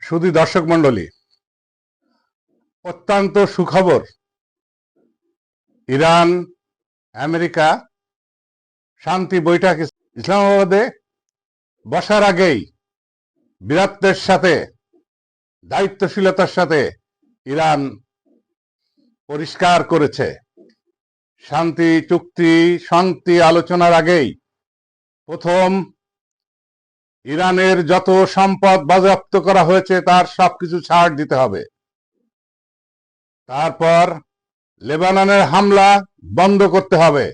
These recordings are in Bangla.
শুধু দর্শক মন্ডলী, অত্যন্ত সুখবর। ইরান আমেরিকা শান্তি বৈঠক ইসলামাবাদে বসার আগেই বীরত্বের সাথে দায়িত্বশীলতার সাথে ইরান পরিষ্কার করেছে, শান্তি চুক্তি শান্তি আলোচনার আগেই প্রথম ইরানের যত সম্পদ বাজেয়াপ্ত করা হয়েছে তার সবকিছু ছাড় দিতে হবে। তারপর লেবাননের হামলা বন্ধ করতে হবে।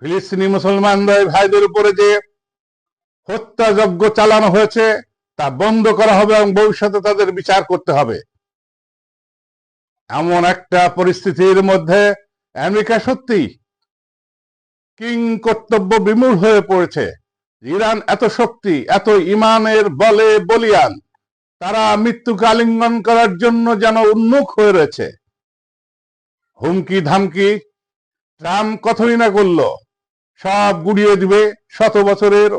ফিলিস্তিনি মুসলমানদের ভাইদের উপরে যে হত্যাযজ্ঞ চালানো হয়েছে তা বন্ধ করা হবে এবং ভবিষ্যতে তাদের বিচার করতে হবে। এমন একটা পরিস্থিতির মধ্যে আমেরিকা সত্যি কিং কর্তব্য বিমূঢ় হয়ে পড়েছে। ইরান এত শক্তি, এত ইমানের বলে বলিয়ান, তারা মৃত্যুকে আলিঙ্গন করার জন্য যেন উন্মুখ হয়ে রয়েছে। হুমকি ধামকি ট্রাম্প কথাই না করল, সব গুড়িয়ে দিবে, শত বছরের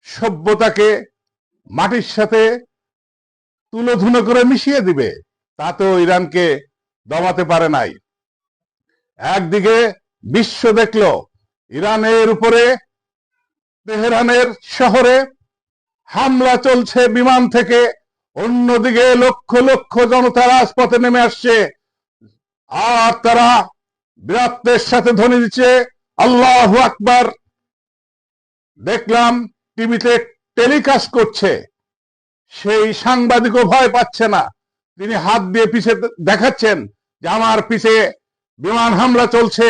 সভ্যতাকে মাটির সাথে তুলোধুনো করে মিশিয়ে দিবে। তাতেও ইরানকে দমাতে পারে নাই। একদিকে বিশ্ব দেখল ইরানের উপরে তেহরানের শহরে হামলা চলছে বিমান থেকে, অন্যদিকে লক্ষ লক্ষ জনতা রাজপথে নেমে আসছে আর তারা বীরত্বের সাথে ধ্বনি দিচ্ছে আল্লাহু আকবার। দেখলাম টিভিতে টেলিকাস্ট করছে, সেই সাংবাদিকও ভয় পাচ্ছে না, তিনি হাত দিয়ে পিছে দেখাচ্ছেন যে আমার পিছে বিমান হামলা চলছে।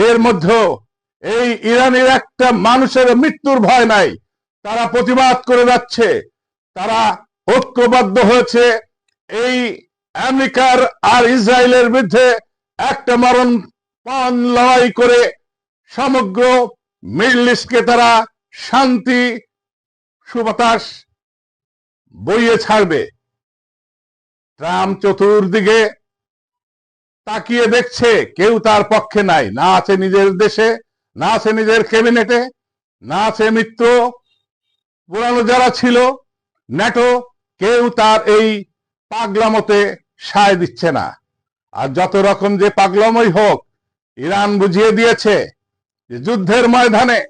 এর মধ্যে এই ইরানের একটা মানুষের মৃত্যুর ভয় নাই, তারা প্রতিবাদ করে যাচ্ছে, তারা ঐক্যবদ্ধ হয়েছে এই আমেরিকার আর ইসরায়েলের বিরুদ্ধে একটা মরণপণ লড়াই করে সমগ্র মিডল ইস্টকে তারা শান্তি সুবাতাস বইয়ে ছাড়বে। ট্রাম্প চতুর্দিকে তাকিয়ে দেখছে, কেউ তার পক্ষে নাই, না আছে নিজের দেশে, না আছে নিজের ক্যাবিনেটে, না আছে মিত্র পুরানো যারা ছিল ন্যাটো, কেউ তার এই পাগলামতে সায় দিচ্ছে না। আর যত রকম যে পাগলামই হোক, ইরান বুঝিয়ে দিয়েছে যে যুদ্ধের ময়দানে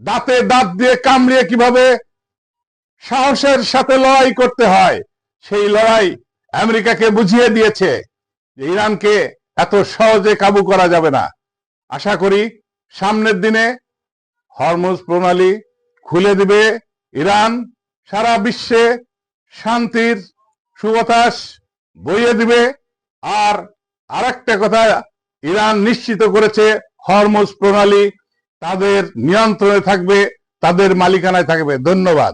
দাঁতে দাঁত দিয়ে কামড়িয়ে কিভাবে সাহসের সাথে লড়াই করতে হয়, সেই লড়াই আমেরিকাকে বুঝিয়ে দিয়েছে যে ইরানকে এত সহজে কাবু করা যাবে না। আশা করি সামনের দিনে হরমুজ প্রণালী খুলে দিবে ইরান, সারা বিশ্বে শান্তির সুবাতাস বইয়ে দিবে। আর আরেকটা কথা ইরান নিশ্চিত করেছে, হরমুজ প্রণালী তাদের নিয়ন্ত্রণে থাকবে, তাদের মালিকানায় থাকবে। ধন্যবাদ।